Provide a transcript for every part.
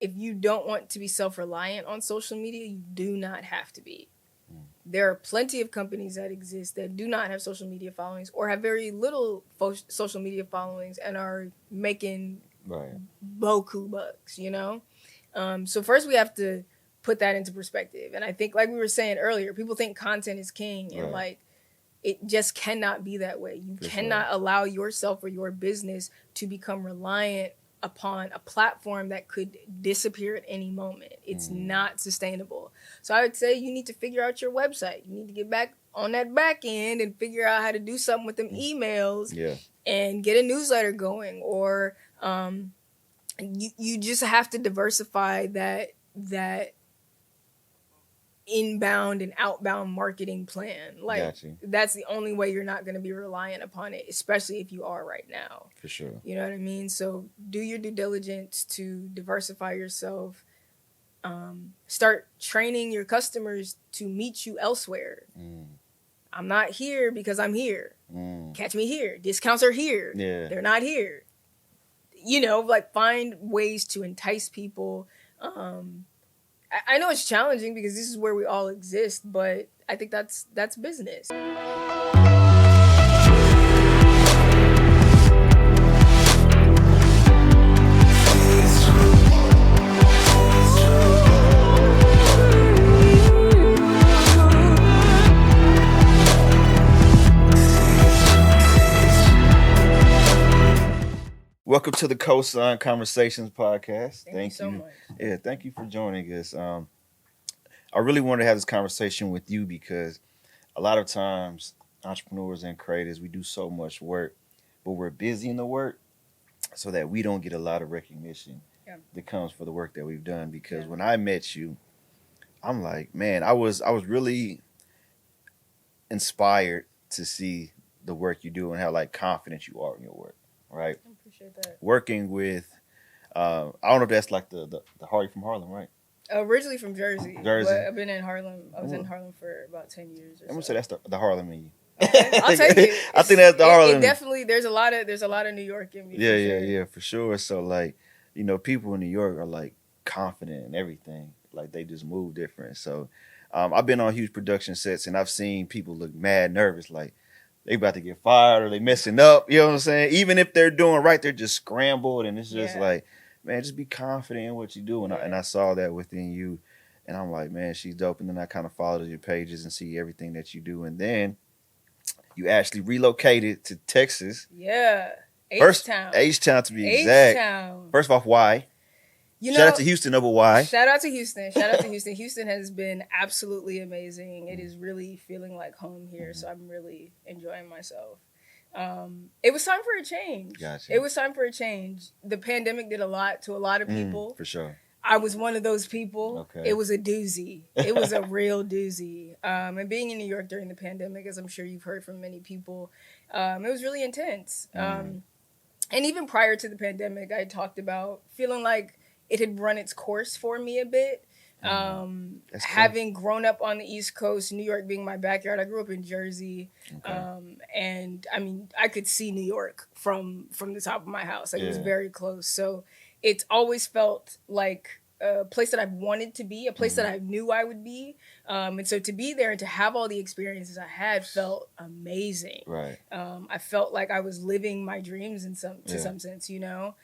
if you don't want to be self-reliant on social media, you do not have to be. There are plenty of companies that exist that do not have social media followings or have very little social media followings and are making boku bucks, you know? So first we have to put that into perspective. And I think, like we were saying earlier, people think content is king, and like, it just cannot be that way. You cannot allow yourself or your business to become reliant upon a platform that could disappear at any moment. It's not sustainable. So I would say you need to figure out your website. You need to get back on that back end and figure out how to do something with them emails and get a newsletter going. Or you just have to diversify that inbound and outbound marketing plan. Like, that's the only way you're not going to be reliant upon it, especially if you are right now. For sure. You know what I mean? So do your due diligence to diversify yourself. Start training your customers to meet you elsewhere. I'm not here because I'm here. Catch me here. Discounts are here. They're not here. You know, like, find ways to entice people. I know it's challenging because this is where we all exist, but I think that's business. Welcome to the COSIGN Conversations podcast. Thank you so much. Yeah, thank you for joining us. I really wanted to have this conversation with you because a lot of times entrepreneurs and creators, we do so much work, but we're busy in the work so that we don't get a lot of recognition that comes for the work that we've done. Because when I met you, I'm like, man, I was really inspired to see the work you do and how, like, confident you are in your work, right? I appreciate that. Working with, I don't know if that's like the Harley from Harlem, right? Originally from Jersey. Jersey. But I've been in Harlem. I was in Harlem for about 10 years or I'm gonna so. say that's the Harlem in you. Okay. I'll take it. I think that's the Harlem. It definitely, there's a lot of New York in me. Yeah, for sure. So, like, you know, people in New York are, like, confident in everything. Like, they just move different. So, I've been on huge production sets and I've seen people look mad nervous, like they about to get fired or they messing up. You know what I'm saying? Even if they're doing right, they're just scrambled, and it's just like, man, just be confident in what you do. And I saw that within you, and I'm like, man, she's dope. And then I kind of followed your pages and see everything that you do. And then you actually relocated to Texas. Yeah. H-Town. H-Town to be exact. H-Town. First off, why? Shout out to Houston, number why? Shout out to Houston. Houston has been absolutely amazing. It is really feeling like home here, so I'm really enjoying myself. It was time for a change. Gotcha. It was time for a change. The pandemic did a lot to a lot of people. For sure. I was one of those people. Okay. It was a doozy. It was a real doozy. And being in New York during the pandemic, as I'm sure you've heard from many people, it was really intense. And even prior to the pandemic, I talked about feeling like it had run its course for me a bit. Having grown up on the East Coast, New York being my backyard, I grew up in Jersey. And I mean, I could see New York from the top of my house. Like, it was very close. So it's always felt like a place that I've wanted to be, a place that I knew I would be. And so to be there and to have all the experiences I had felt amazing. Right. I felt like I was living my dreams in some sense, you know.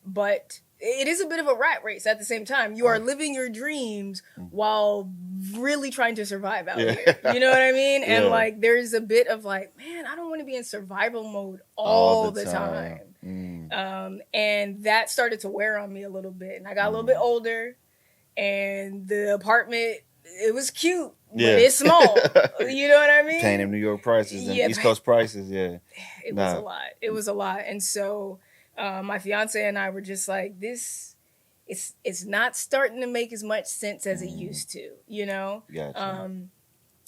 But it is a bit of a rat race at the same time. You are living your dreams while really trying to survive out here. You know what I mean? And like, there's a bit of like, man, I don't want to be in survival mode all the time. And that started to wear on me a little bit. And I got a little bit older, and the apartment, it was cute, but it's small. You know what I mean? Paying them New York prices and East Coast prices, It was a lot. It was a lot. And so my fiance and I were just like, this, it's not starting to make as much sense as it used to, you know? Gotcha.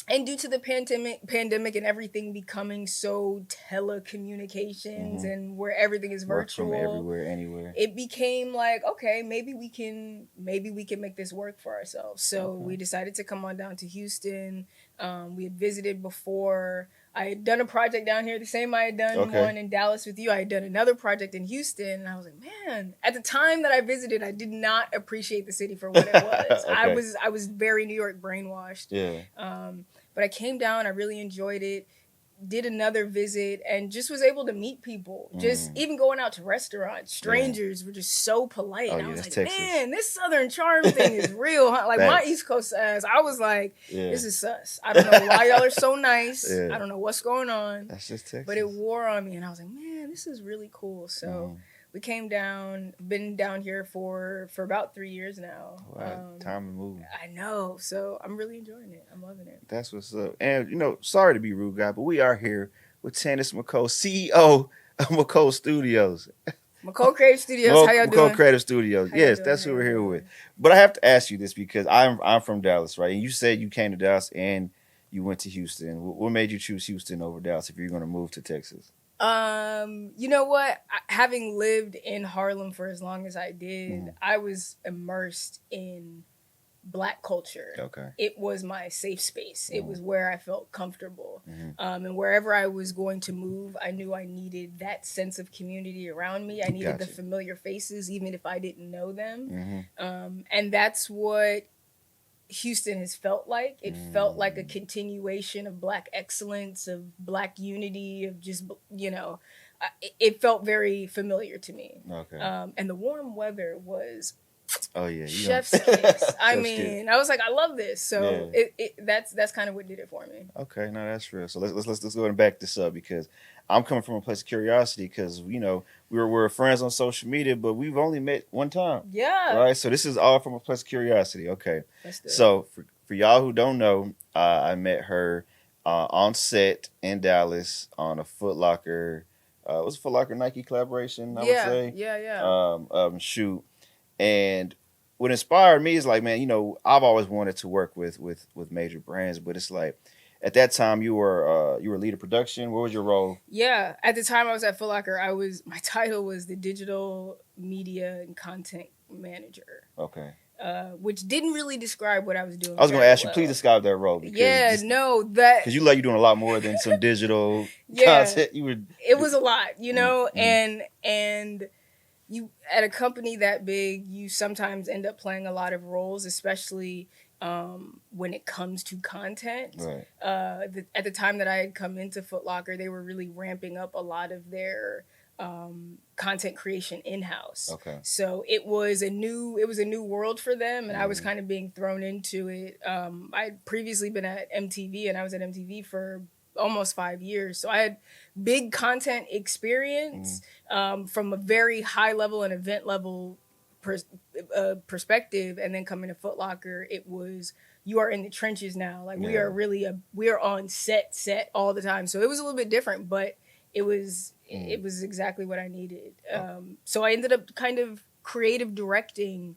And due to the pandemic and everything becoming so telecommunications and where everything is virtual, work from everywhere, anywhere, it became like, okay, maybe we can make this work for ourselves. So we decided to come on down to Houston. We had visited before. I had done a project down here, the same I had done one in Dallas with you. I had done another project in Houston, and I was like, man, at the time that I visited, I did not appreciate the city for what it was. I was very New York brainwashed. Yeah. But I came down, I really enjoyed it. Did another visit and just was able to meet people. Just even going out to restaurants, strangers were just so polite. I was like, Texas. Man, this Southern charm thing is real, huh? Like my East Coast ass, I was like, this is sus. I don't know why y'all are so nice. I don't know what's going on. That's just Texas. But it wore on me, and I was like, man, this is really cool. So we came down, been down here for about 3 years now. Wow, time to move. I know. So I'm really enjoying it. I'm loving it. That's what's up. And, sorry to be rude, guy, but we are here with Tannis Micole, CEO of Micole Studios. Micole Creative Studios, how y'all doing? Micole Creative Studios. Yes, that's who we're here with. But I have to ask you this because I'm from Dallas, right? And you said you came to Dallas and you went to Houston. What made you choose Houston over Dallas if you're going to move to Texas? You know what? Having lived in Harlem for as long as I did, I was immersed in Black culture. Okay. It was my safe space. It was where I felt comfortable. And wherever I was going to move, I knew I needed that sense of community around me. I needed the familiar faces, even if I didn't know them. And that's what Houston has felt like. It felt like a continuation of Black excellence, of Black unity, of just, it felt very familiar to me. Okay. And the warm weather was chef's kiss. I mean, I was like, I love this. So that's kind of what did it for me. Okay, no, that's real. So let's go ahead and back this up because I'm coming from a place of curiosity because we're friends on social media, but we've only met one time. Yeah. Right. So this is all from a place of curiosity. Okay. That's so for y'all who don't know, I met her on set in Dallas on a Foot Locker. It was a Foot Locker Nike collaboration. I would say. Yeah. Shoot. And what inspired me is like, man, I've always wanted to work with major brands, but it's like at that time you were lead of production. What was your role? Yeah, at the time I was at Foot Locker, my title was the digital media and content manager. Okay. Which didn't really describe what I was doing. I was going to ask you, please describe that role. Because because you like you're doing a lot more than some digital content. It was a lot, and you at a company that big, you sometimes end up playing a lot of roles, especially when it comes to content. Right. At the time that I had come into Foot Locker, they were really ramping up a lot of their content creation in-house. Okay. So it was a new world for them, and I was kind of being thrown into it. I'd previously been at MTV, and I was at MTV for almost 5 years. So I had big content experience from a very high level and event level perspective. And then coming to Foot Locker, it was, you are in the trenches now. Like we are on set all the time. So it was a little bit different, but it was exactly what I needed. So I ended up kind of creative directing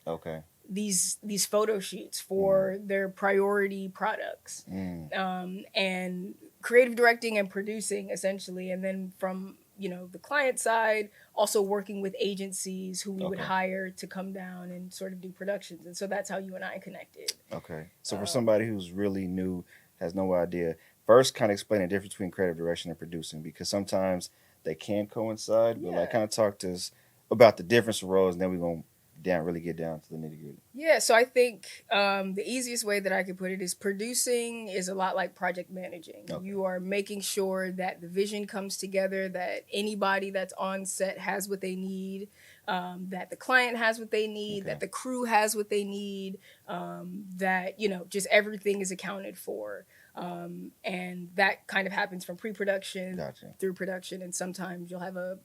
these photo shoots for their priority products. And creative directing and producing essentially, and then from the client side, also working with agencies who we would hire to come down and sort of do productions. And so that's how you and I connected. Okay. So for somebody who's really new, has no idea, first kind of explain the difference between creative direction and producing, because sometimes they can coincide, but kind of talk to us about the difference of roles, and then we're going to really get down to the nitty gritty. Yeah, so I think the easiest way that I could put it is producing is a lot like project managing. Okay. You are making sure that the vision comes together, that anybody that's on set has what they need, that the client has what they need, that the crew has what they need, that, just everything is accounted for. And that kind of happens from pre-production through production. And sometimes you'll have a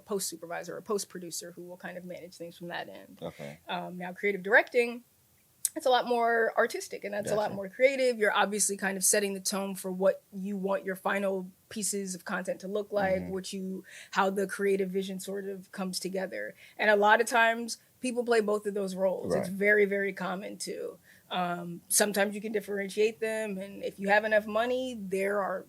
post supervisor or a post producer who will kind of manage things from that end. Okay. Now creative directing, it's a lot more artistic, and that's a lot more creative. You're obviously kind of setting the tone for what you want your final pieces of content to look like, how the creative vision sort of comes together. And a lot of times people play both of those roles. Right. It's very, very common too. Sometimes you can differentiate them, and if you have enough money, there are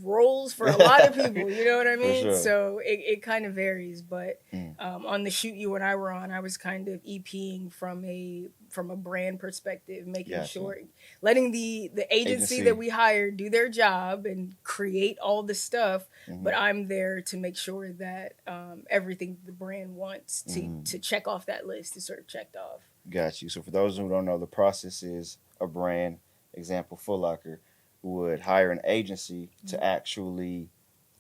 roles for a lot of people. You know what I mean? Sure. So it kind of varies. But on the shoot you and I were on, I was kind of EPing from a brand perspective, making sure, letting the agency that we hired do their job and create all the stuff. But I'm there to make sure that everything the brand wants to check off that list is sort of checked off. Got you. So for those who don't know, the process is a brand, example, Foot Locker, would hire an agency to actually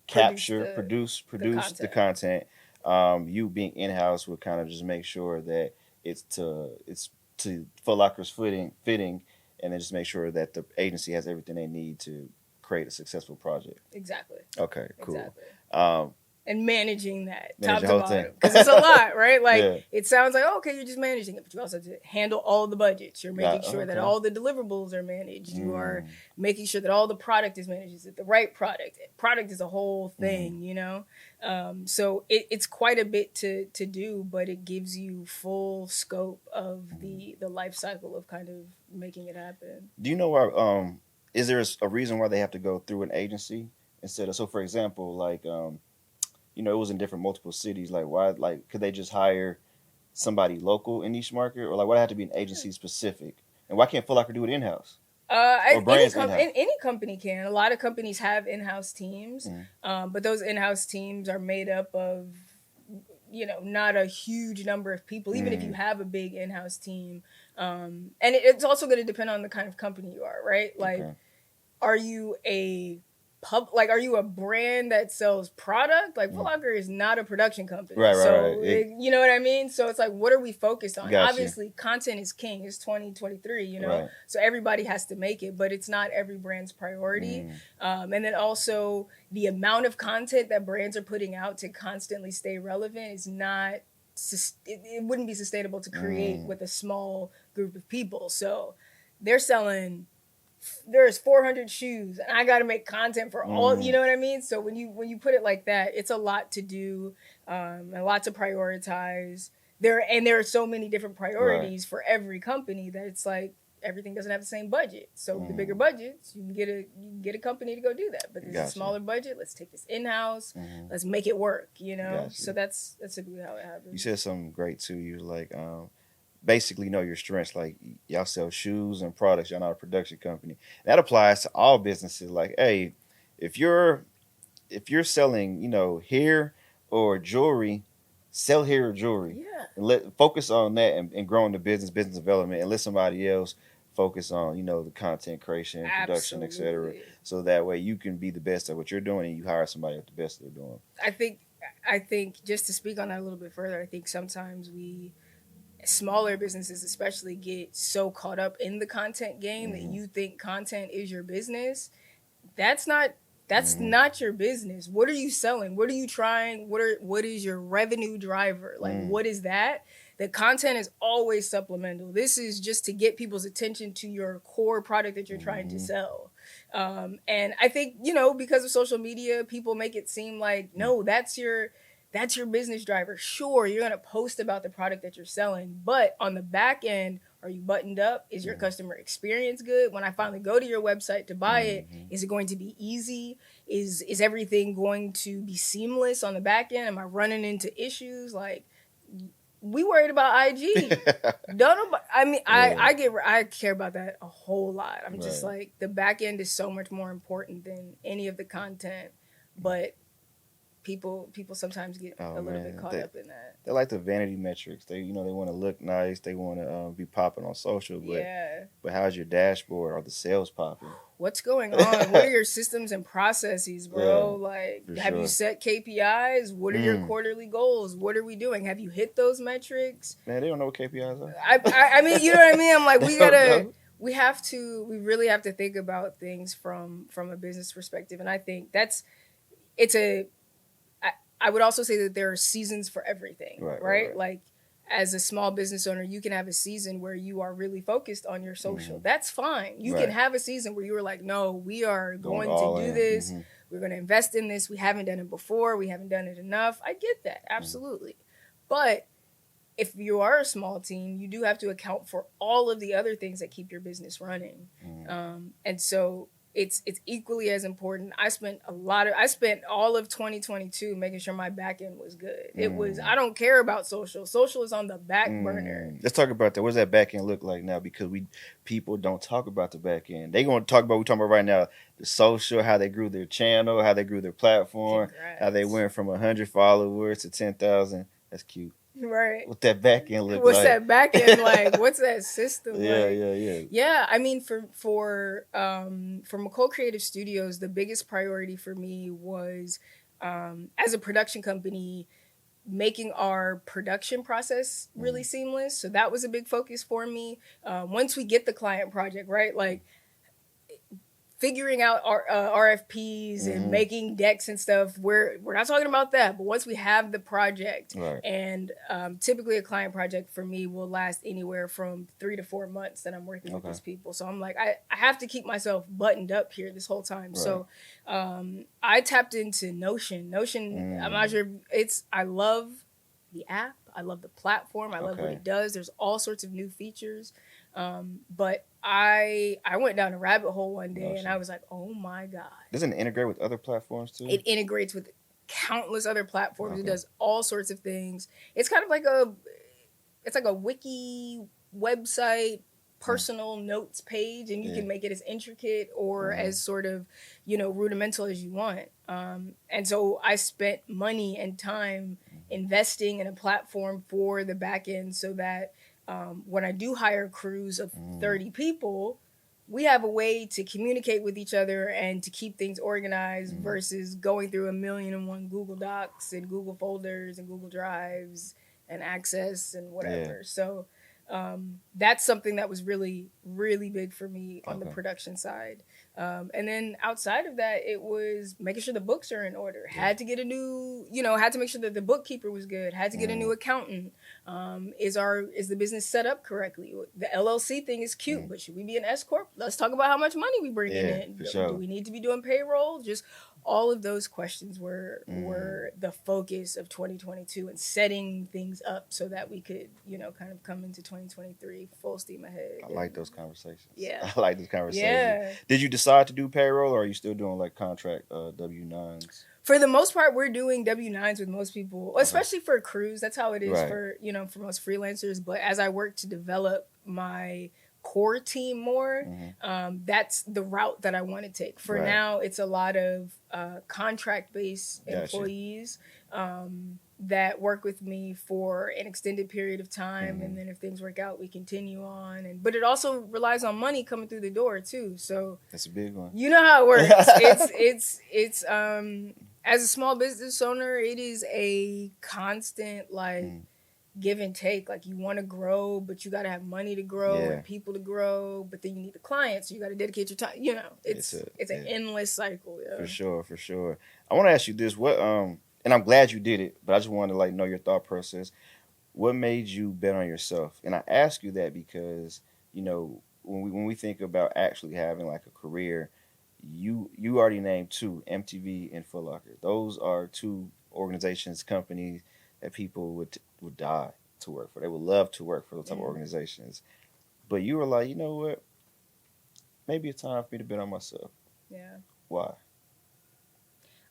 produce the content. You being in-house would kind of just make sure that it's to Foot Locker's fitting, and then just make sure that the agency has everything they need to create a successful project. Exactly. Okay, cool. Exactly. And managing that top to bottom, because it's a lot, right? Like it sounds like, oh, okay, you're just managing it, but you also have to handle all the budgets. You're making sure that all the deliverables are managed. You are making sure that all the product is managed. Is it the right product? Product is a whole thing, you know. So it's quite a bit to do, but it gives you full scope of the life cycle of kind of making it happen. Do you know why? Is there a reason why they have to go through an agency instead of? So, for example, like. You know, it was in different multiple cities. Like, why? Like, could they just hire somebody local in each market, or like, why it have to be an agency specific? And why can't Foot Locker do it in house? Any company can. A lot of companies have in-house teams, but those in-house teams are made up of, you know, not a huge number of people. Even if you have a big in-house team, and it's also going to depend on the kind of company you are, right? Like, are you are you a brand that sells product? Like Foot Locker is not a production company. Right. You know what I mean? So it's like, what are we focused on? Obviously, content is king. It's 2023, you know? Right. So everybody has to make it, but it's not every brand's priority. And then also the amount of content that brands are putting out to constantly stay relevant is not, it wouldn't be sustainable to create with a small group of people. So they're selling... There's 400 shoes and I got to make content for all, you know what I mean? So when you put it like that, it's a lot to do, a lot to prioritize. There are so many different priorities for every company that it's like everything doesn't have the same budget. So the bigger budgets, you can get a company to go do that. But there's a smaller budget. Let's take this in-house. Let's make it work, you know? So that's typically how it happens. You said something great too. You like, basically know your strengths. Like, y'all sell shoes and products. Y'all not a production company. That applies to all businesses. Like, hey, if you're selling, you know, hair or jewelry, sell hair or jewelry. Yeah. And focus on that and growing the business development, and let somebody else focus on, you know, the content creation, production, etc. So that way you can be the best at what you're doing and you hire somebody at the best they're doing. I think just to speak on that a little bit further, I think sometimes smaller businesses especially get so caught up in the content game that you think content is your business. That's not your business. What are you selling? What are you trying? What is your revenue driver? Like, what is that? The content is always supplemental. This is just to get people's attention to your core product that you're trying to sell. And I think, you know, because of social media, people make it seem like, no, that's your business driver. Sure, you're going to post about the product that you're selling, but on the back end, are you buttoned up? Is your customer experience good? When I finally go to your website to buy it, is it going to be easy? Is everything going to be seamless on the back end? Am I running into issues? Like, we worried about IG. I care about that a whole lot. I'm just like, the back end is so much more important than any of the content, but people sometimes get a little bit caught up in that. They like the vanity metrics. They want to look nice. They want to be popping on social. But how's your dashboard? Are the sales popping? What's going on? What are your systems and processes, bro? Have you set KPIs? What are your quarterly goals? What are we doing? Have you hit those metrics? Man, they don't know what KPIs are. I mean, you know what I mean? I'm like, we really have to think about things from a business perspective. And I think I would also say that there are seasons for everything, right? Like, as a small business owner, you can have a season where you are really focused on your social. That's fine. You can have a season where you are like, no, we are going to do this. We're going to invest in this. We haven't done it before. We haven't done it enough. I get that. Absolutely. But if you are a small team, you do have to account for all of the other things that keep your business running. And so it's equally as important. I spent all of 2022 making sure my back end was good. It was, I don't care about social. Social is on the back burner. Let's talk about that. What does that back end look like now? Because people don't talk about the back end. They gonna talk about what we're talking about right now, the social, how they grew their channel, how they grew their platform, Congrats. how they went from 100 followers to 10,000. That's cute. Right. What that back end look What's like? that back end like? What's that system like? Yeah. Yeah, I mean, for Micole Creative Studios, the biggest priority for me was, as a production company, making our production process really seamless. So that was a big focus for me. Once we get the client project, right? Like, figuring out our RFPs and making decks and stuff, we're not talking about that. But once we have the project, Right. and typically a client project for me will last anywhere from 3 to 4 months that I'm working with these people. So I'm like, I have to keep myself buttoned up here this whole time. Right. So I tapped into Notion. I'm not sure, I love the app. I love the platform. I love what it does. There's all sorts of new features. But I went down a rabbit hole one day and I was like, oh my God. Doesn't it integrate with other platforms too? It integrates with countless other platforms. It does all sorts of things. It's kind of like a wiki website, personal notes page, and you can make it as intricate or as sort of, rudimental as you want. And so I spent money and time investing in a platform for the back end so that when I do hire crews of 30 people, we have a way to communicate with each other and to keep things organized versus going through 1,000,001 Google Docs and Google folders and Google Drives and Access and whatever. Yeah. So that's something that was really, really big for me on the production side. And then outside of that, it was making sure the books are in order. Had to get a new, had to make sure that the bookkeeper was good. Had to get a new accountant. Is the business set up correctly? The LLC thing is cute, but should we be an S corp? Let's talk about how much money we bring in. For sure. Do we need to be doing payroll? Just all of those questions were the focus of 2022 and setting things up so that we could, kind of come into 2023 full steam ahead. I like those conversations. Yeah. I like those conversations. Yeah. Did you decide to do payroll or are you still doing like contract W-9s? For the most part, we're doing W-9s with most people, especially for crews. That's how it is for most freelancers. But as I work to develop my core team more, that's the route that I want to take. For now, it's a lot of contract-based employees that work with me for an extended period of time, and then if things work out, we continue on. But it also relies on money coming through the door too. So that's a big one. You know how it works. It's as a small business owner, it is a constant give and take. Like, you want to grow, but you got to have money to grow and people to grow, but then you need the clients, so you got to dedicate your time. It's an endless cycle. Yeah. For sure. I want to ask you this: what and I'm glad you did it, but I just wanted to know your thought process. What made you bet on yourself? And I ask you that because when we think about actually having like a career, you already named two, MTV and Foot Locker. Those are two organizations, companies that people would die to work for. They would love to work for those type of organizations. But you were like, you know what? Maybe it's time for me to bet on myself. Yeah. Why?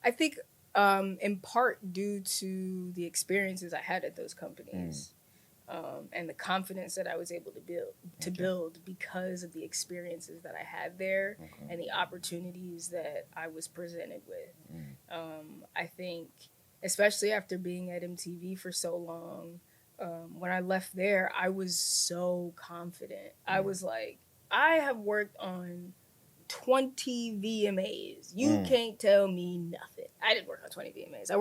I think in part due to the experiences I had at those companies. And the confidence that I was able to build because of the experiences that I had there and the opportunities that I was presented with. I think, especially after being at MTV for so long, when I left there, I was so confident. I was like, I have worked on 20 VMAs. You can't tell me nothing. I didn't work on 20 VMAs. I've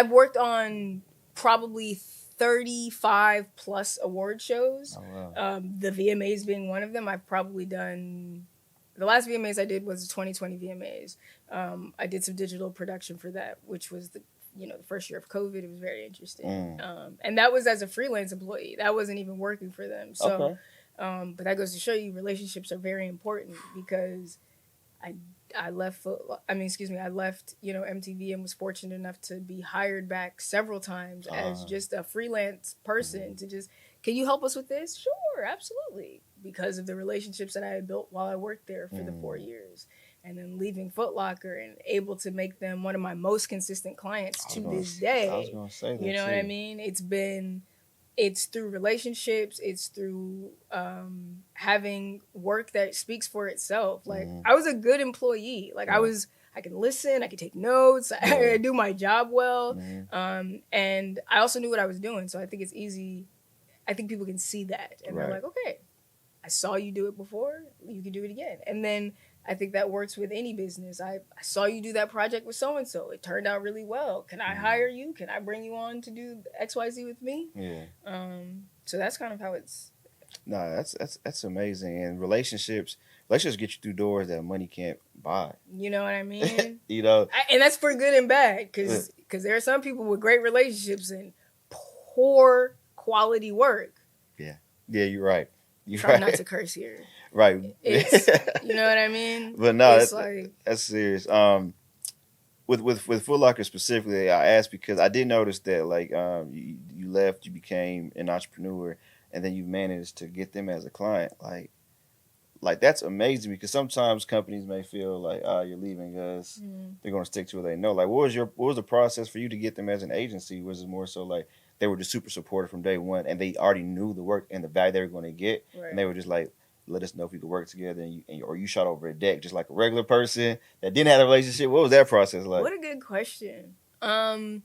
worked on probably 35 plus award shows. Oh, wow. The VMAs being one of them. I've probably done, the last VMAs I did was the 2020 VMAs. I did some digital production for that, which was the first year of COVID. It was very interesting. And that was as a freelance employee. That wasn't even working for them. So, but that goes to show you relationships are very important, because I left MTV and was fortunate enough to be hired back several times as just a freelance person to just Can you help us with this? Sure, absolutely. Because of the relationships that I had built while I worked there for the 4 years. And then leaving Foot Locker and able to make them one of my most consistent clients to this day. I was going to say that, you know what I mean? It's through relationships. It's through having work that speaks for itself. Like, I was a good employee. Like, I can listen, I can take notes, I do my job well. And I also knew what I was doing. So I think it's easy. I think people can see that. And they're like, okay, I saw you do it before, you can do it again. And then I think that works with any business. I saw you do that project with so-and-so. It turned out really well. Can I hire you? Can I bring you on to do XYZ with me? Yeah. So that's kind of how it's. No, that's amazing. And relationships get you through doors that money can't buy. You know what I mean? And that's for good and bad. Because there are some people with great relationships and poor quality work. Yeah. Yeah, you're right. Try not to curse here. Right. It's, you know what I mean? But no, that's serious. With Foot Locker specifically, I asked because I did notice that like you left, you became an entrepreneur, and then you managed to get them as a client. Like that's amazing because sometimes companies may feel like, you're leaving us. They're going to stick to what they know. Like, what was the process for you to get them as an agency? Was it more so like they were just super supportive from day one, and they already knew the work and the value they were going to get, and they were just like, let us know if we could work together, or you shot over a deck just like a regular person that didn't have a relationship? What was that process like? What a good question. I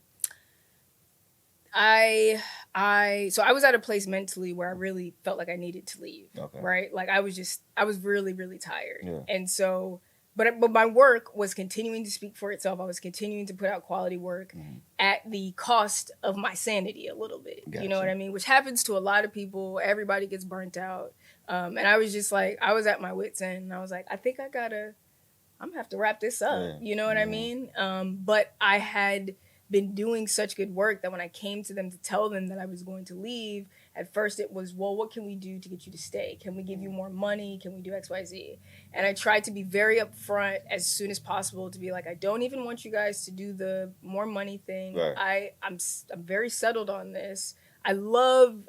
was at a place mentally where I really felt like I needed to leave. Okay. Right? Like I was really, really tired. Yeah. And so, but my work was continuing to speak for itself. I was continuing to put out quality work at the cost of my sanity a little bit. Gotcha. You know what I mean? Which happens to a lot of people. Everybody gets burnt out. And I was just like, I was at my wit's end, and I was like, I think I'm gonna have to wrap this up. Yeah. You know what I mean? But I had been doing such good work that when I came to them to tell them that I was going to leave, at first it was, well, what can we do to get you to stay? Can we give you more money? Can we do XYZ? And I tried to be very upfront as soon as possible to be like, I don't even want you guys to do the more money thing. Right. I'm very settled on this. I love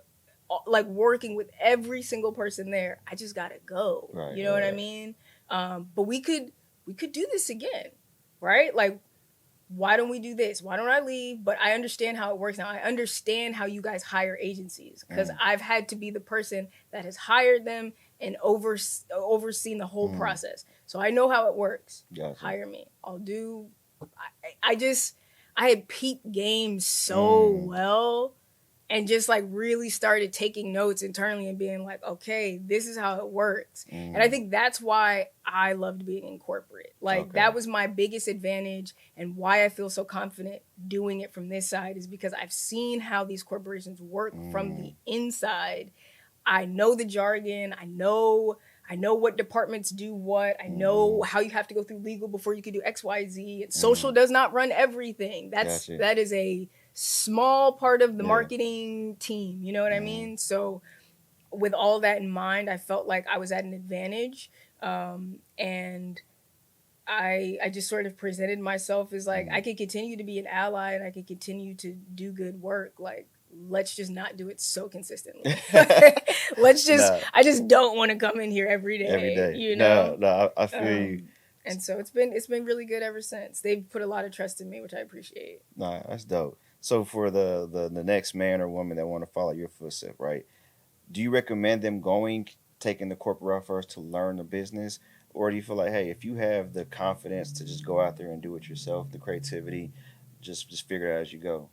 like working with every single person there. I just gotta go. Right, you know what I mean? But we could do this again, right? Like, why don't we do this? Why don't I leave? But I understand how it works now. I understand how you guys hire agencies because I've had to be the person that has hired them and overseen the whole process. So I know how it works. Gotcha. Hire me. I'll do. I had peeped games so well. And just like really started taking notes internally and being like, okay, this is how it works. And I think that's why I loved being in corporate. Like that was my biggest advantage, and why I feel so confident doing it from this side is because I've seen how these corporations work from the inside. I know the jargon. I know what departments do what. I know how you have to go through legal before you can do X, Y, Z. And social does not run everything. That is a small part of the marketing team. You know what I mean? So with all that in mind, I felt like I was at an advantage. And I just sort of presented myself as like, I could continue to be an ally and I could continue to do good work. Like, let's just not do it so consistently. I just don't want to come in here every day. You know? No, I feel you. And so it's been really good ever since. They've put a lot of trust in me, which I appreciate. Nah, that's dope. So for the next man or woman that want to follow your footsteps, right? Do you recommend them taking the corporate route first to learn the business? Or do you feel like, hey, if you have the confidence to just go out there and do it yourself, the creativity, just figure it out as you go?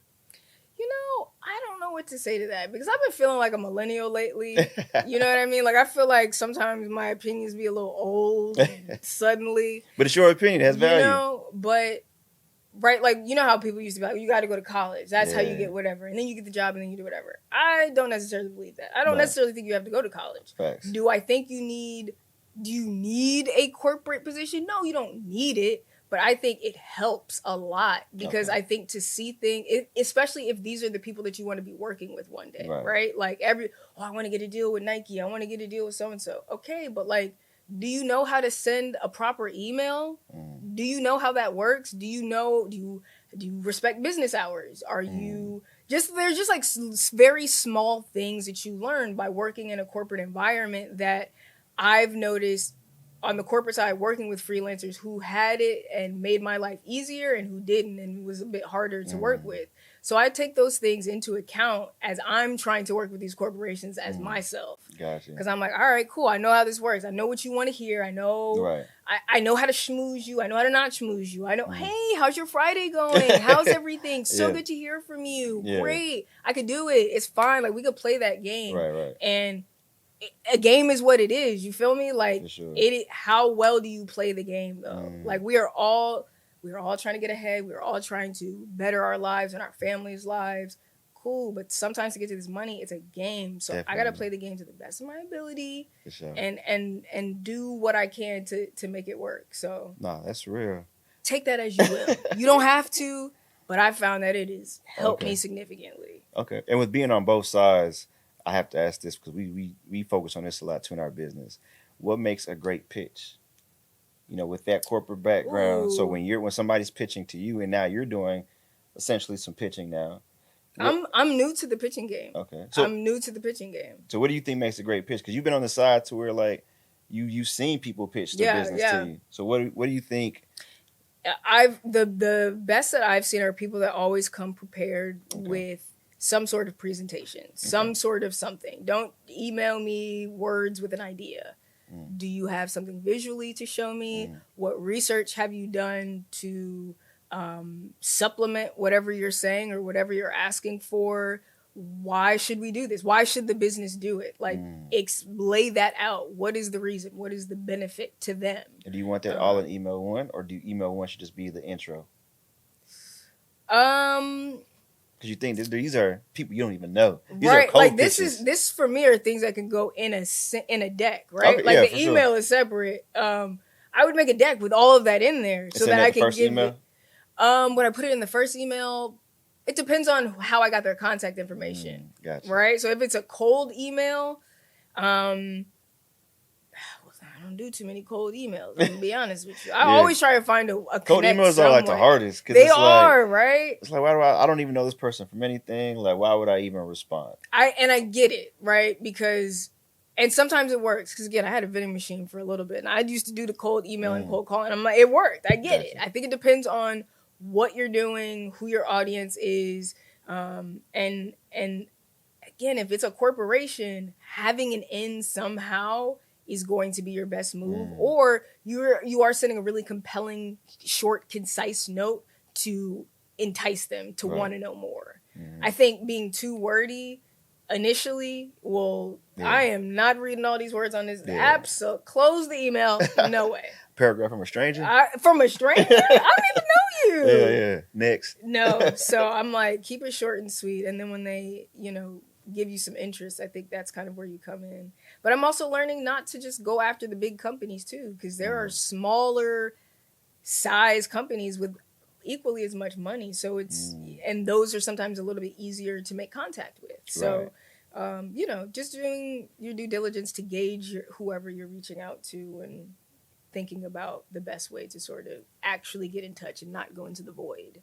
You know, I don't know what to say to that because I've been feeling like a millennial lately. You know what I mean? Like, I feel like sometimes my opinions be a little old suddenly. But it's your opinion. It has value. You know, but... Right, like, you know how people used to be like, you got to go to college. That's how you get whatever. And then you get the job and then you do whatever. I don't necessarily believe that. I don't necessarily think you have to go to college. Facts. Do I think do you need a corporate position? No, you don't need it. But I think it helps a lot because I think to see things, especially if these are the people that you want to be working with one day, right? Like I want to get a deal with Nike. I want to get a deal with so-and-so. Okay, but like, do you know how to send a proper email? Do you know how that works? Do you respect business hours? Are you there's just like very small things that you learn by working in a corporate environment that I've noticed on the corporate side, working with freelancers who had it and made my life easier and who didn't and was a bit harder to work with. So I take those things into account as I'm trying to work with these corporations as myself. Gotcha. Because I'm like, all right, cool. I know how this works. I know what you want to hear. I know, right. I know how to schmooze you. I know how to not schmooze you. I know, hey, how's your Friday going? How's everything? So good to hear from you. Great. I could do it. It's fine. Like, we could play that game. Right. And a game is what it is. You feel me? Like, sure. How well do you play the game, though? Like, we're all trying to get ahead. We're all trying to better our lives and our families' lives. Cool, but sometimes to get to this money, it's a game. So I gotta play the game to the best of my ability, sure. and do what I can to make it work. So that's real. Take that as you will. You don't have to, but I found that it has helped me significantly. Okay, and with being on both sides, I have to ask this because we focus on this a lot too in our business. What makes a great pitch? You know, with that corporate background. So when somebody's pitching to you, and now you're doing essentially some pitching now. I'm new to the pitching game. Okay, so I'm new to the pitching game. So what do you think makes a great pitch? Because you've been on the side to where like you've seen people pitch their business to you. So what do you think? The best that I've seen are people that always come prepared with some sort of presentation, some sort of something. Don't email me words with an idea. Do you have something visually to show me? What research have you done to supplement whatever you're saying or whatever you're asking for? Why should we do this? Why should the business do it? Like, lay that out. What is the reason? What is the benefit to them? And do you want that all in email one, or do email one should just be the intro? Because you think these are people you don't even know. These are cold like pitches. this for me are things that can go in a deck, right? Like the email is separate. I would make a deck with all of that in there so that I can give email? When I put it in the first email, it depends on how I got their contact information. Gotcha. Right? So if it's a cold email, I don't do too many cold emails. I'm gonna be honest with you. I always try to find a cold emails are like the hardest. They are, right? It's like, why do I don't even know this person from anything. Like, why would I even respond? I get it, right? And sometimes it works. Because again, I had a vending machine for a little bit, and I used to do the cold email and cold calling. I'm like, it worked. I get it. I think it depends on what you're doing, who your audience is, and again, if it's a corporation, having an end somehow is going to be your best move, or you are sending a really compelling, short, concise note to entice them to want to know more. I think being too wordy initially I am not reading all these words on this app, so close the email. No way. Paragraph from a stranger? From a stranger? I don't even know you. Yeah. Next. No. So I'm like, keep it short and sweet. And then when they, give you some interest, I think that's kind of where you come in. But I'm also learning not to just go after the big companies too, because there are smaller size companies with equally as much money. So and those are sometimes a little bit easier to make contact with. So, just doing your due diligence to gauge whoever you're reaching out to and thinking about the best way to sort of actually get in touch and not go into the void.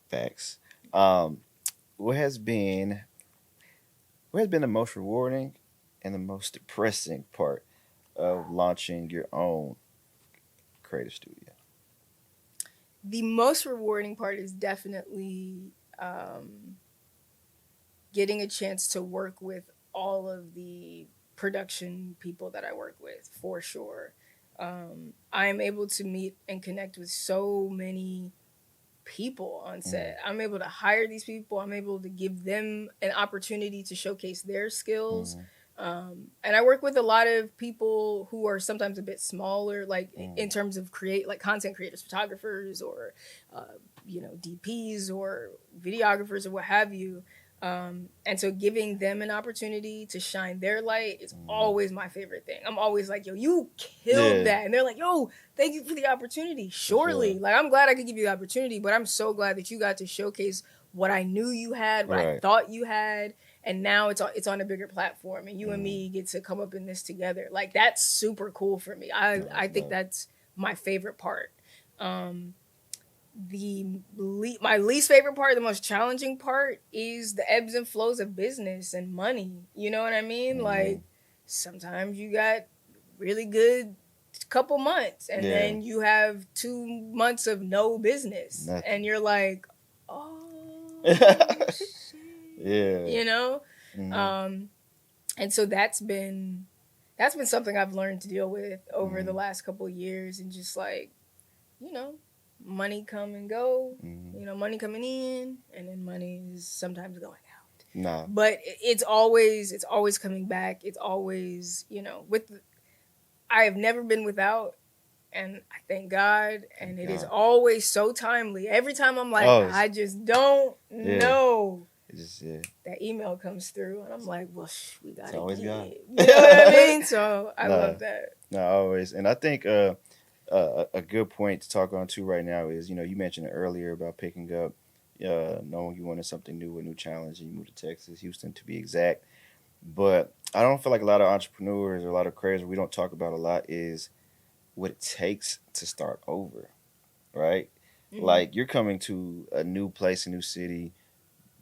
Facts. What has been the most rewarding and the most depressing part of launching your own creative studio? The most rewarding part is definitely getting a chance to work with all of the production people that I work with, for sure. I am able to meet and connect with so many people on set. I'm able to hire these people. I'm able to give them an opportunity to showcase their skills. And I work with a lot of people who are sometimes a bit smaller, like in terms of content creators, photographers, or DPs or videographers or what have you. And so giving them an opportunity to shine their light is always my favorite thing. I'm always like, yo, you killed that. And they're like, yo, thank you for the opportunity. Surely. Sure. Like, I'm glad I could give you the opportunity, but I'm so glad that you got to showcase what I knew you had, what I thought you had. And now it's on a bigger platform, and you and me get to come up in this together. Like, that's super cool for me. I think that's my favorite part. my least favorite part, the most challenging part, is the ebbs and flows of business and money. You know what I mean? Like sometimes you got really good couple months, and then you have 2 months of no business, and you're like, oh, shit. You know. And so that's been something I've learned to deal with over the last couple of years, and just like, you know, money come and go, you know, money coming in, and then money is sometimes going out. Nah. But it's always coming back. It's always, you know, I have never been without, and I thank God, and it is always so timely. Every time I'm like, I just don't know. That email comes through, and I'm like, well, we got it. You know what I mean? So I love that. No, always. And I think a good point to talk on too right now is, you know, you mentioned it earlier about picking up, knowing you wanted something new, a new challenge, and you moved to Texas, Houston to be exact. But I don't feel like a lot of entrepreneurs or a lot of creators, we don't talk about a lot, is what it takes to start over, right? Like you're coming to a new place, a new city,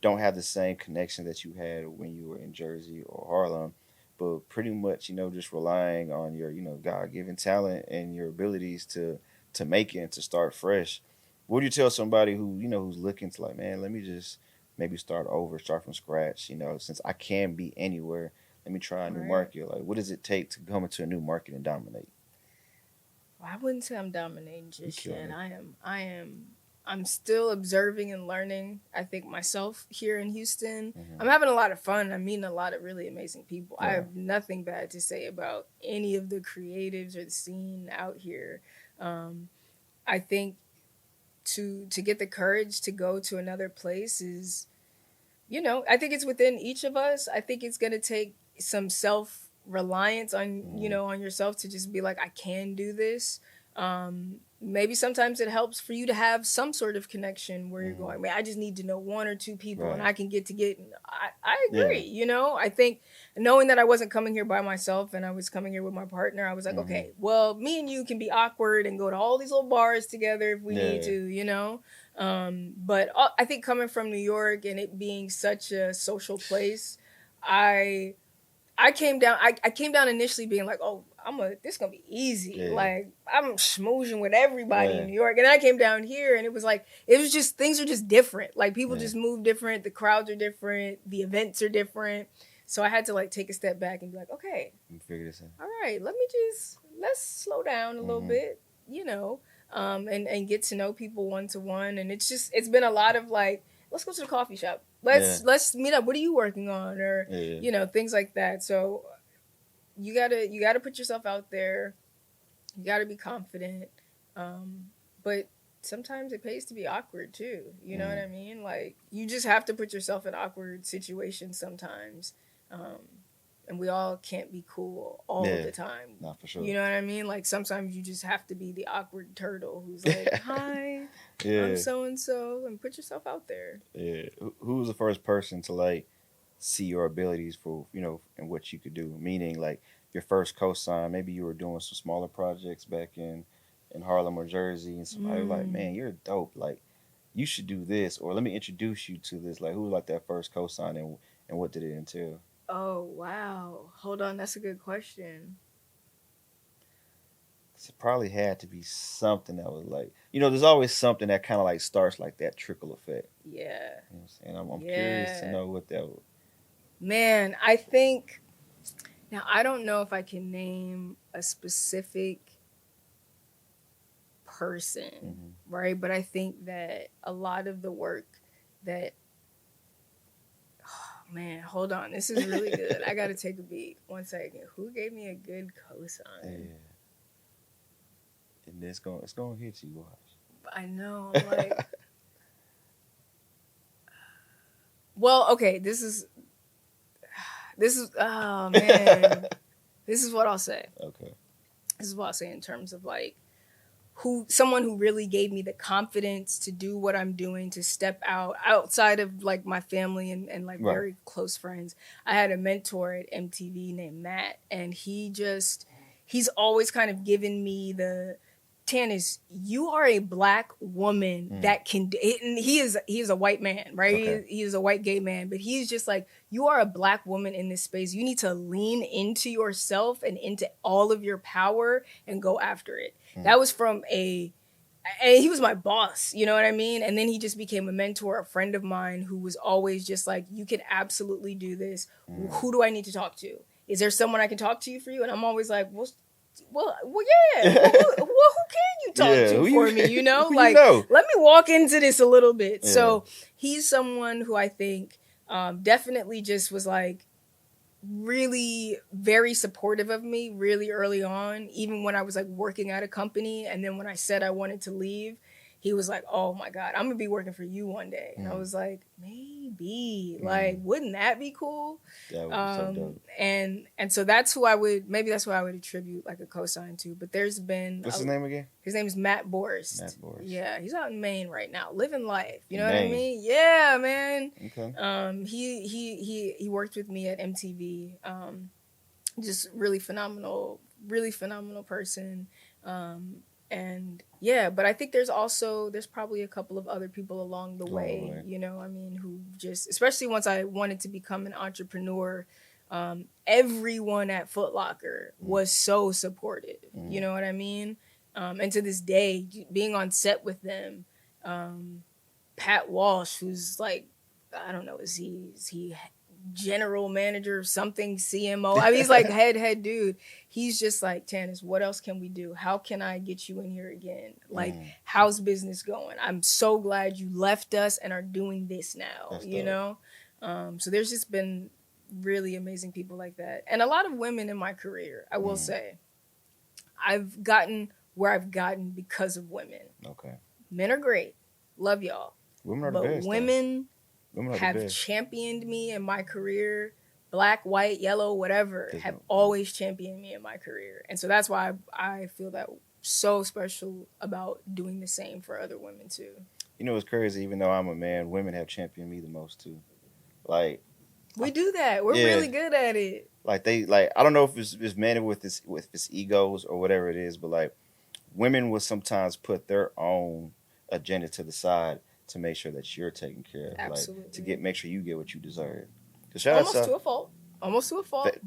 don't have the same connection that you had when you were in Jersey or Harlem, but pretty much, you know, just relying on your, you know, God-given talent and your abilities to make it and to start fresh. What do you tell somebody who, you know, who's looking to like, man, let me just maybe start over, start from scratch, you know, since I can be anywhere, let me try a new market. Like, what does it take to come into a new market and dominate? Well, I wouldn't say I'm dominating just yet. I'm still observing and learning, I think, myself here in Houston. I'm having a lot of fun. I'm meeting a lot of really amazing people. I have nothing bad to say about any of the creatives or the scene out here. I think to get the courage to go to another place is, you know, I think it's within each of us. I think it's going to take some self-reliance on, you know, on yourself to just be like, I can do this. Maybe sometimes it helps for you to have some sort of connection where you're going, man, I just need to know 1 or 2 people and I can get. I agree. You know, I think knowing that I wasn't coming here by myself and I was coming here with my partner, I was like, okay, well, me and you can be awkward and go to all these little bars together if we need to, you know? But I think coming from New York and it being such a social place, I came down initially being like, oh, this gonna be easy. Like I'm schmoozing with everybody in New York. And then I came down here and it was just things are just different. Like people just move different, the crowds are different, the events are different. So I had to like take a step back and be like, okay, figure this out. All right, let's slow down a little bit, you know, and get to know people one-to-one. And it's been a lot of like, let's go to the coffee shop. Let's meet up. What are you working on? Or, you know, things like that. So you gotta put yourself out there. You gotta be confident. But sometimes it pays to be awkward too. You know what I mean? Like you just have to put yourself in awkward situations sometimes. And we all can't be cool all the time. Not for sure. You know what I mean? Like sometimes you just have to be the awkward turtle who's like, hi, I'm so-and-so, and put yourself out there. Yeah. Who was the first person to like see your abilities for, you know, and what you could do? Meaning like your first cosign, maybe you were doing some smaller projects back in Harlem or Jersey, and somebody was like, man, you're dope. Like you should do this, or let me introduce you to this. Like who was like that first cosign and what did it entail? Oh, wow. Hold on. That's a good question. It probably had to be something that was like, you know, there's always something that kind of like starts like that trickle effect. Yeah. You know what I'm saying? I'm curious to know what that was. Man, I think, now I don't know if I can name a specific person, right? But I think that a lot of the work that, man, hold on. This is really good. I got to take a beat. 1 second. Who gave me a good cosign? Yeah. And it's going to hit you, watch. I know. Like, well, okay. This is, oh, man. This is what I'll say. Okay. This is what I'll say in terms of like, someone who really gave me the confidence to do what I'm doing, to step outside of like my family and like very close friends. I had a mentor at MTV named Matt, and he's always kind of given me the Tannis, you are a black woman that can, and he is a white man, right? Okay. He is a white gay man, but he's just like, you are a black woman in this space. You need to lean into yourself and into all of your power and go after it. That was from and he was my boss, you know what I mean? And then he just became a mentor, a friend of mine who was always just like, you can absolutely do this. Who do I need to talk to? Is there someone I can talk to for you? And I'm always like, well, yeah. Who can you talk to for me? You know, like, let me walk into this a little bit. Yeah. So he's someone who I think definitely just was like really very supportive of me really early on, even when I was like working at a company. And then when I said I wanted to leave, he was like, oh my God, I'm gonna be working for you one day. And I was like, maybe, like, wouldn't that be cool? That would be so dope. And so that's who I would attribute like a cosign to. But there's been what's his name again? His name is Matt Borst. Matt Borst. Yeah, he's out in Maine right now, living life. You know what I mean? Yeah, man. Okay. He worked with me at MTV. Just really phenomenal person. And yeah, but I think there's probably a couple of other people along the way, you know, I mean, who just, especially once I wanted to become an entrepreneur, everyone at Foot Locker was so supportive, you know what I mean? And to this day, being on set with them, Pat Walsh, who's like, I don't know, is he general manager of something, CMO? I mean, he's like head dude. He's just like, Tannis, what else can we do? How can I get you in here again? Like, how's business going? I'm so glad you left us and are doing this now. That's you dope. Know? So there's just been really amazing people like that. And a lot of women in my career, I will say. I've gotten where I've gotten because of women. Okay. Men are great. Love y'all. Women are the best. But women have championed me in my career, black, white, yellow, whatever, have always championed me in my career. And so that's why I feel that so special about doing the same for other women too. You know, it's crazy, even though I'm a man, women have championed me the most too. Like, we do that. We're really good at it. Like I don't know if it's men with his egos or whatever it is, but like women will sometimes put their own agenda to the side to make sure that you're taken care of. Absolutely. Like, to make sure you get what you deserve. Almost to a fault.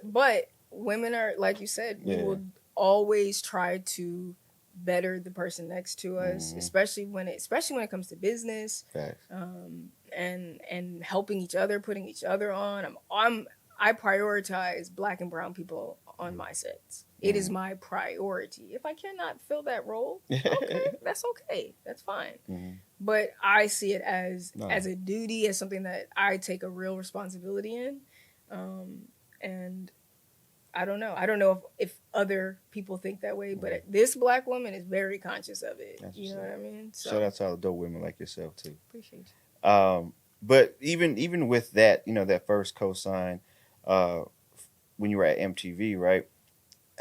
But women are, like you said, we will always try to better the person next to us, especially when it comes to business. And helping each other, putting each other on. I prioritize black and brown people on my sets. It is my priority. If I cannot fill that role, okay, that's okay. That's fine. But I see it as a duty, as something that I take a real responsibility in. And I don't know. I don't know if other people think that way, but this black woman is very conscious of it. You know what I mean? So, shout out to all the dope women like yourself too. Appreciate you. But even with that, you know, that first cosign, when you were at MTV, right?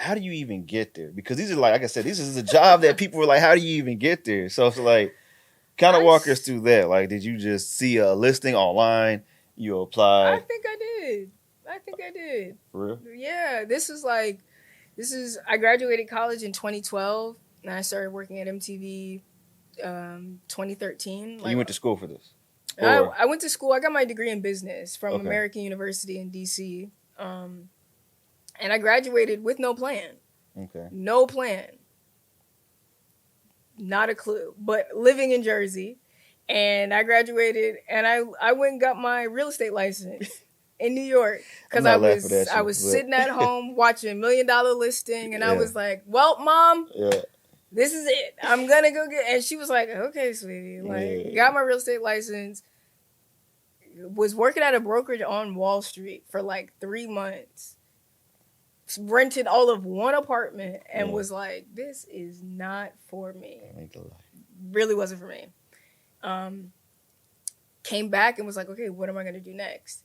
How do you even get there? Because these are like I said, this is a job that people were like, how do you even get there? So it's like, kind of walk us through that. Like, did you just see a listing online, you applied? I think I did. For real? Yeah, I graduated college in 2012, and I started working at MTV 2013. Like, you went to school for this? I went to school. I got my degree in business from American University in DC. And I graduated with no plan. Okay. No plan. Not a clue. But living in Jersey. And I graduated and I went and got my real estate license in New York. Because I was sitting at home watching $1 Million Listing. And I was like, well, Mom, this is it. I'm going to go get. And she was like, okay, sweetie. Like, got my real estate license. Was working at a brokerage on Wall Street for like 3 months. Rented all of one apartment and was like, this is not for me. Really wasn't for me. Came back and was like, okay, what am I going to do next?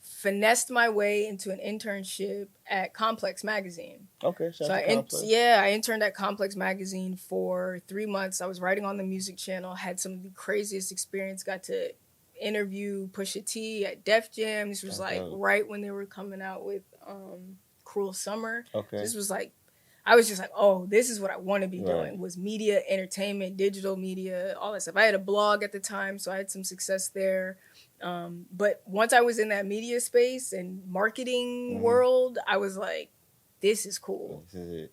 Finessed my way into an internship at Complex Magazine. Okay, so I interned at Complex Magazine for 3 months. I was writing on the music channel, had some of the craziest experience, got to interview Pusha T at Def Jam. This was right when they were coming out with Cruel Summer. Okay. This was like, I was just like, oh, this is what I want to be doing, was media, entertainment, digital media, all that stuff. I had a blog at the time, so I had some success there. But once I was in that media space and marketing world, I was like, this is cool. This is it.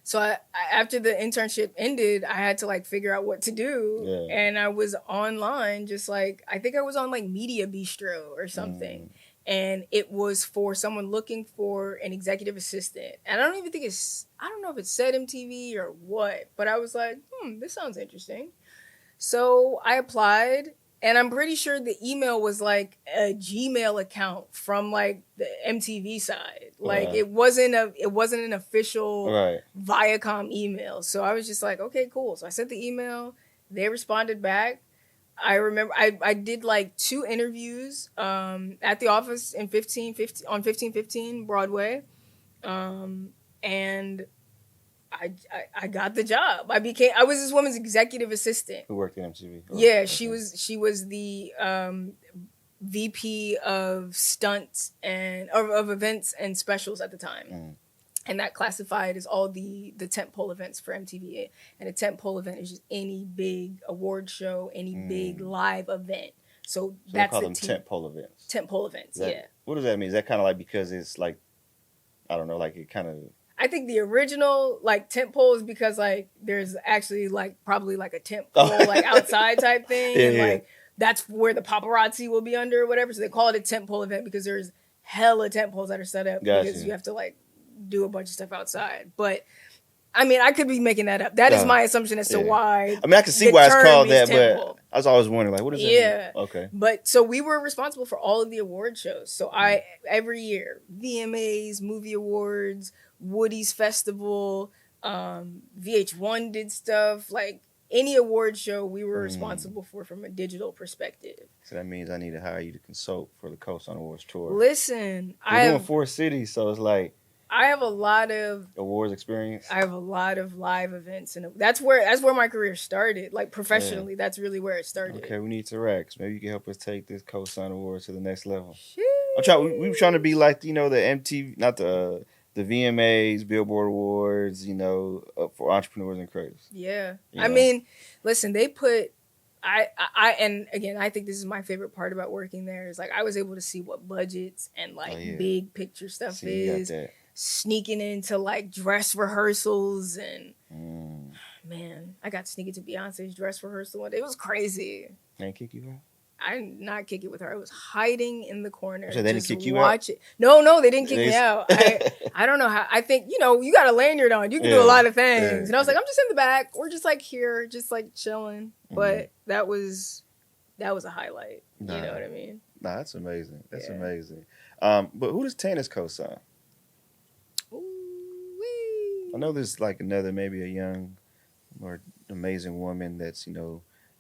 So I, after the internship ended, I had to like figure out what to do. Yeah. And I was online, just like, I think I was on like Media Bistro or something. And it was for someone looking for an executive assistant. And I don't know if it said MTV or what, but I was like, this sounds interesting. So I applied, and I'm pretty sure the email was like a Gmail account from like the MTV side. Like it wasn't an official Viacom email. So I was just like, okay, cool. So I sent the email. They responded back. I remember I did like 2 interviews at the office in 1515 Broadway, and I got the job. I was this woman's executive assistant who worked at MTV. Yeah, she was the VP of stunts and of events and specials at the time. And that classified as all the tentpole events for MTV. And a tentpole event is just any big award show, any big live event. So that's they call them tentpole events. Tentpole events, yeah. What does that mean? Is that kind of like because it's like, I don't know, like it kind of... I think the original like tentpole is because like there's actually like probably like a tentpole like outside type thing. And like that's where the paparazzi will be under or whatever. So they call it a tentpole event because there's hella tentpoles that are set up because you have to like do a bunch of stuff outside. But I mean, I could be making that up. That is my assumption as to why. I mean, I can see why it's called that, but I was always wondering, like, what is that? Yeah. Mean? Okay. But so we were responsible for all of the award shows. So every year, VMAs, movie awards, Woody's Festival, VH1 did stuff. Like any award show, we were responsible for from a digital perspective. So that means I need to hire you to consult for the COSIGN Awards tour. Listen, we're doing 4 cities, so it's like. I have a lot of awards experience. I have a lot of live events, and that's where my career started. Like professionally, that's really where it started. Okay, we need to Rex. Maybe you can help us take this COSIGN Awards to the next level. We were trying to be like the MTV, not the VMAs, Billboard Awards, for entrepreneurs and creators. Yeah, I mean, listen, they put. And again, I think this is my favorite part about working there is like I was able to see what budgets and like big picture stuff is. Sneaking into like dress rehearsals and man, I got to sneak into Beyonce's dress rehearsal one day. It was crazy. They didn't kick you out? I did not kick it with her. I was hiding in the corner. So they didn't kick you out? No, they didn't kick me out. I don't know how. I think, you got a lanyard on. You can do a lot of things. Yeah. And I was like, I'm just in the back. We're just like here, just like chilling. But that was a highlight. You know what I mean? Nah, that's amazing. That's amazing. But who does Tannis co-sign? I know there's like another, maybe a young or amazing woman that's,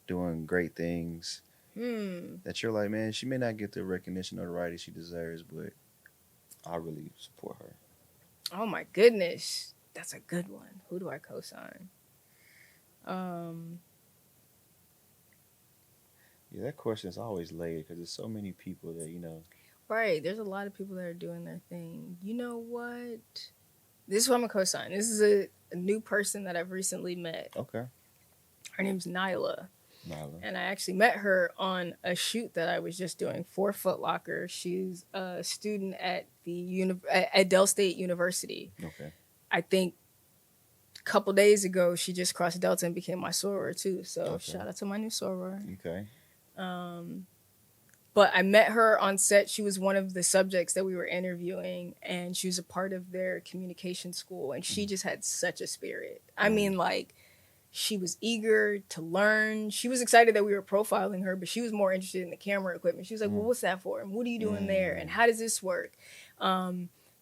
doing great things. That you're like, man, she may not get the recognition or the notoriety she deserves, but I really support her. Oh my goodness. That's a good one. Who do I co-sign? Yeah, that question is always layered because there's so many people that, Right. There's a lot of people that are doing their thing. You know what? This is who I'm a co-sign. This is a new person that I've recently met. Okay. Her name's Nyla. And I actually met her on a shoot that I was just doing for Foot Locker. She's a student at at Dell State University. Okay. I think a couple days ago, she just crossed Delta and became my soror too. So shout out to my new soror. Okay. But I met her on set. She was one of the subjects that we were interviewing, and she was a part of their communication school. And she just had such a spirit. I mean, like, she was eager to learn. She was excited that we were profiling her, but she was more interested in the camera equipment. She was like, well, what's that for? And what are you doing there? And how does this work?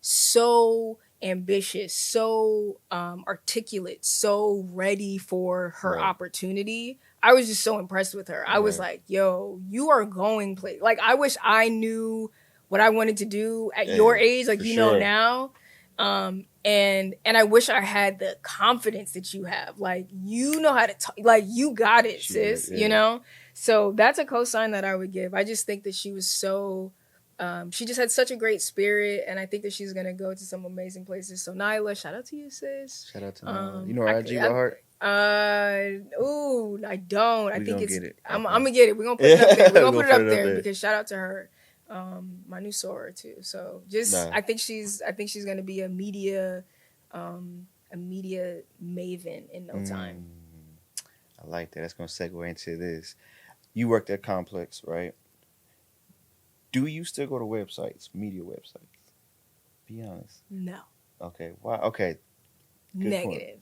So ambitious, so articulate, so ready for her opportunity. I was just so impressed with her. I was like, yo, you are going place. Like, I wish I knew what I wanted to do at your age, like know now. And I wish I had the confidence that you have. Like, you know how to talk. Like, you got it, sis, So that's a cosign that I would give. I just think that she was so She just had such a great spirit, and I think that she's gonna go to some amazing places. So Nyla, shout out to you, sis. Shout out to Nyla. You know her IG by heart? I don't. I think it's. Get it. I'm gonna get it. We're gonna put it up there. We're gonna put it up there because shout out to her. My new soror too. So I think she's gonna be a media maven in no time. I like that. That's gonna segue into this. You worked at Complex, right? Do you still go to websites, media websites? Be honest. No. Okay. Why? Okay. Good Negative. Point.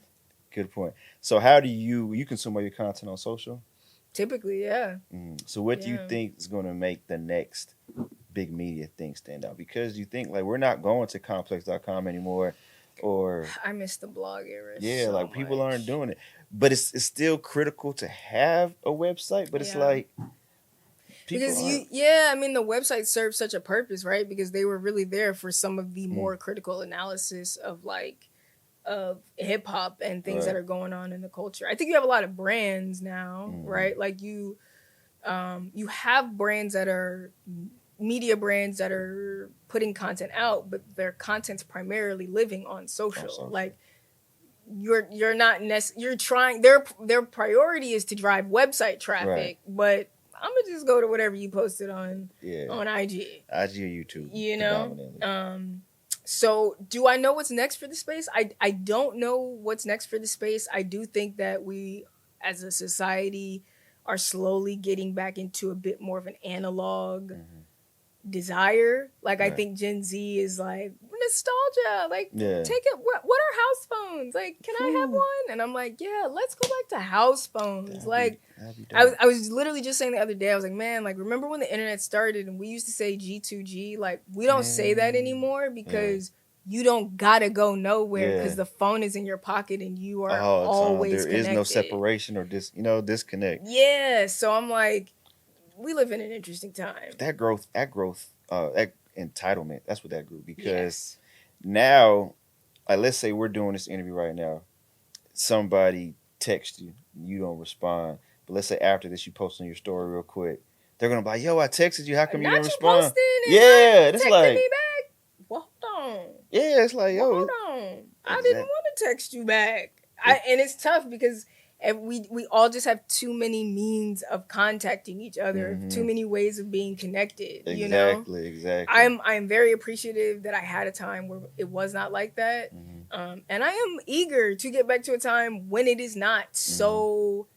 Good point. So how do you consume all your content on social? Typically, yeah. So what do you think is going to make the next big media thing stand out? Because you think like we're not going to complex.com anymore, or I miss the blog era. Yeah, so like people aren't doing it. But it's still critical to have a website, but it's like because I mean the website serves such a purpose, right? Because they were really there for some of the more critical analysis of hip hop and things that are going on in the culture. I think you have a lot of brands now, right? Like you have brands that are media brands that are putting content out, but their content's primarily living on social. Like you're not you're trying their priority is to drive website traffic, but I'm gonna just go to whatever you posted on IG or YouTube, you know. So do I know what's next for the space? I don't know what's next for the space. I do think that we as a society are slowly getting back into a bit more of an analog desire. Like I think Gen Z is like nostalgia, like take it. What are house phones? Like, can I have one? And I'm like, yeah, let's go back to house phones. I was literally just saying the other day, I was like, man, like remember when the internet started and we used to say G2G? Like we don't say that anymore because you don't gotta go nowhere because the phone is in your pocket and you are always connected. There is no separation or disconnect. Yeah, so I'm like, we live in an interesting time. That growth, that entitlement, that's what that grew. Because now, like, let's say we're doing this interview right now. Somebody texts you, you don't respond. But let's say after this, you post on your story real quick. They're going to be like, yo, I texted you. How come you didn't respond? Yeah, it's like, me back? Well, hold on. Yeah, it's like, yo. Hold on. I didn't want to text you back. And it's tough because we all just have too many means of contacting each other, too many ways of being connected. Exactly. I'm very appreciative that I had a time where it was not like that, and I am eager to get back to a time when it is not so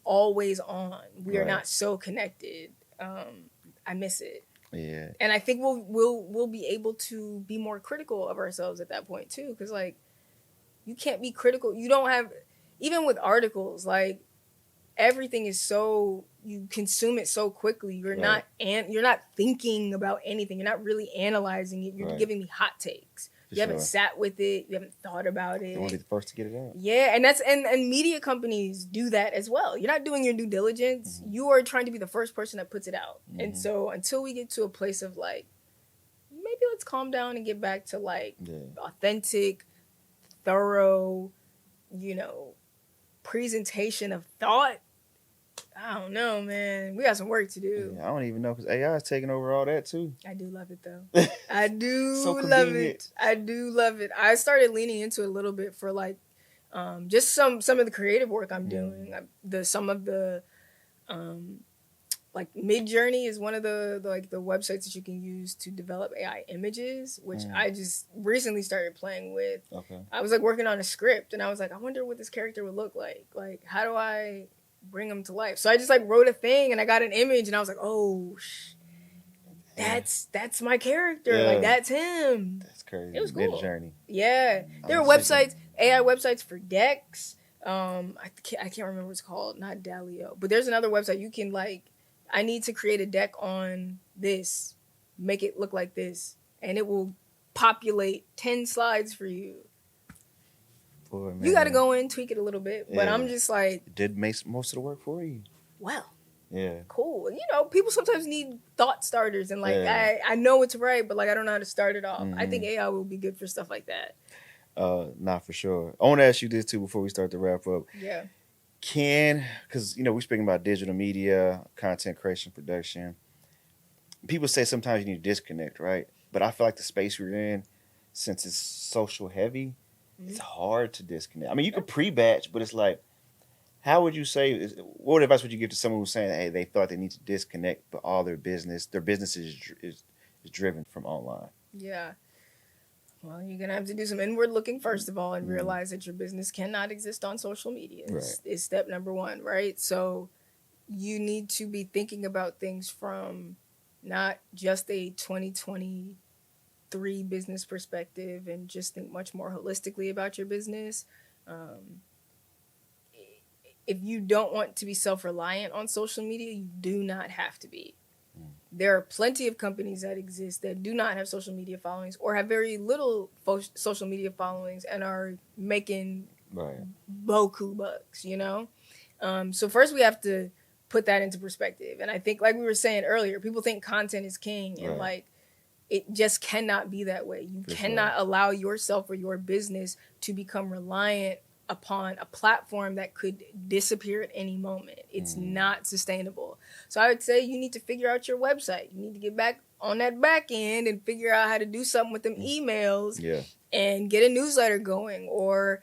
always on. We are not so connected. I miss it. Yeah, and I think we'll be able to be more critical of ourselves at that point too, because like you can't be critical. You don't have. Even with articles, like everything is so you consume it so quickly. You're not thinking about anything. You're not really analyzing it. You're giving me hot takes. You haven't sat with it. You haven't thought about it. You want to be the first to get it out. Yeah, and that's and media companies do that as well. You're not doing your due diligence. You are trying to be the first person that puts it out. And so until we get to a place of like, maybe let's calm down and get back to like authentic, thorough, presentation of thought. I don't know, man. We got some work to do. Yeah, I don't even know because AI is taking over all that too. I do love it though. I do love it. I do love it. I started leaning into it a little bit for like just some of the creative work I'm doing. Some of the like Midjourney is one of the websites that you can use to develop AI images, which I just recently started playing with. Okay. I was like working on a script and I was like, I wonder what this character would look like. Like, how do I bring him to life? So I just like wrote a thing and I got an image and I was like, oh, that's my character. Yeah. Like that's him. That's crazy. It was cool. Midjourney. Yeah. There are websites, AI websites for decks. I can't remember what it's called. Not Dalio. But there's another website you can like, I need to create a deck on this, make it look like this, and it will populate 10 slides for you. Boy, man. You got to go in, tweak it a little bit, but I'm just like... It did make most of the work for you. Well. Yeah. Cool. People sometimes need thought starters, and like, I know it's right, but like, I don't know how to start it off. I think AI will be good for stuff like that. Not for sure. I want to ask you this too before we start to wrap up. Yeah. Because we're speaking about digital media, content creation, production. people say sometimes you need to disconnect, right? But I feel like the space we're in, since it's social heavy, it's hard to disconnect. I mean, you can pre-batch, but it's like, how would you say? What advice would you give to someone who's saying, "Hey, they thought they need to disconnect, but all their business is driven from online"? Yeah. Well, you're gonna have to do some inward looking first of all, and realize that your business cannot exist on social media. Is step number one, right? So you need to be thinking about things from not just a 2023 business perspective, and just think much more holistically about your business. If you don't want to be self-reliant on social media, you do not have to be. There are plenty of companies that exist that do not have social media followings or have very little social media followings and are making boku bucks, you know? So first we have to put that into perspective. And I think, like we were saying earlier, people think content is king, and like, it just cannot be that way. You cannot allow yourself or your business to become reliant upon a platform that could disappear at any moment. It's not sustainable. So I would say you need to figure out your website. You need to get back on that back end and figure out how to do something with them emails and get a newsletter going. Or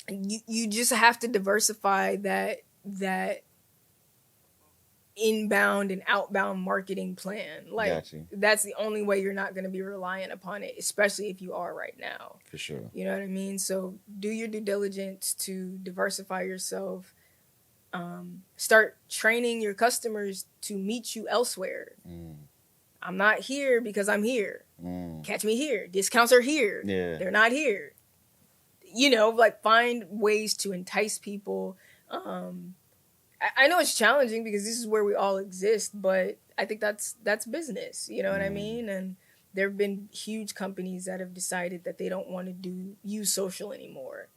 you just have to diversify that inbound and outbound marketing plan. Like, that's the only way you're not going to be reliant upon it, especially if you are right now. For sure. You know what I mean? So do your due diligence to diversify yourself. Start training your customers to meet you elsewhere. I'm not here because I'm here. Catch me here. Discounts are here. They're not here. You know, like, find ways to entice people. I know it's challenging because this is where we all exist, but I think that's business. You know what I mean? And there have been huge companies that have decided that they don't want to use social anymore,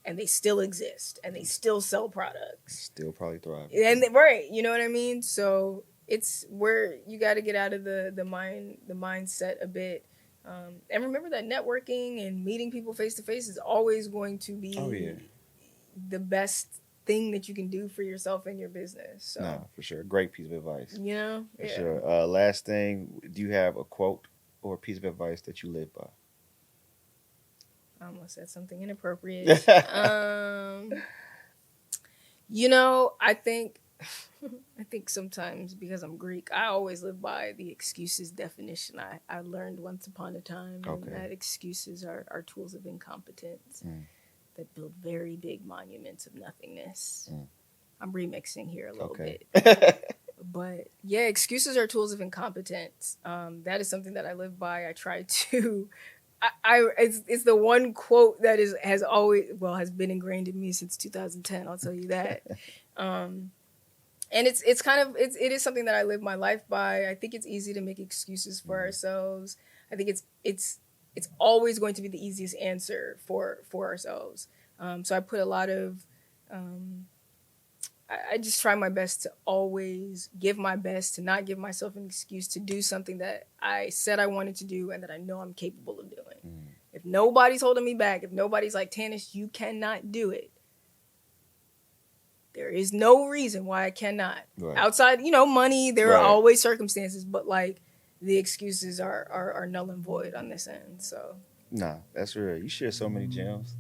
and they still exist and they still sell products. Still probably thrive. And you know what I mean? So it's where you got to get out of the mindset a bit, and remember that networking and meeting people face to face is always going to be the best thing that you can do for yourself and your business. So. No, for sure. Great piece of advice. You know? For sure. Last thing, do you have a quote or a piece of advice that you live by? I almost said something inappropriate. You know, I think sometimes, because I'm Greek, I always live by the excuses definition I learned once upon a time. And that excuses are tools of incompetence. That build very big monuments of nothingness. I'm remixing here a little bit. But yeah, excuses are tools of incompetence. That is something that I live by. I try to... it's the one quote that has been ingrained in me since 2010. I'll tell you that. And it is something that I live my life by. I think it's easy to make excuses for ourselves. I think it's always going to be the easiest answer for ourselves. So I put a lot of, I just try my best to always give my best, to not give myself an excuse to do something that I said I wanted to do and that I know I'm capable of doing. If nobody's holding me back, if nobody's like, Tannis, you cannot do it, there is no reason why I cannot. Outside, money, there are always circumstances, but like, the excuses are null and void on this end. So nah, that's real. You share so many gems.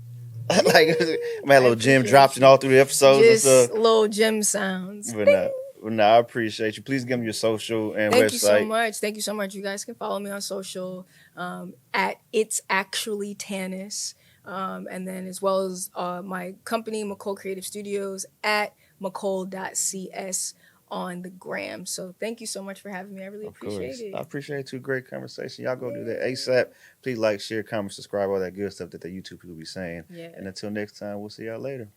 Like, I had little gem drops in all through the episodes. Just and stuff. Little gem sounds. But I appreciate you. Please give me your social and website. Thank you so much. Thank you so much. You guys can follow me on social at It's Actually Tannis. And then as well as my company, Micole Creative Studios, at Micole.cs on the gram. So thank you so much for having me. I really appreciate it. I appreciate it too. Great conversation. Y'all go do that ASAP. Please like, share, comment, subscribe, all that good stuff that the YouTube people be saying. And until next time, we'll see y'all later.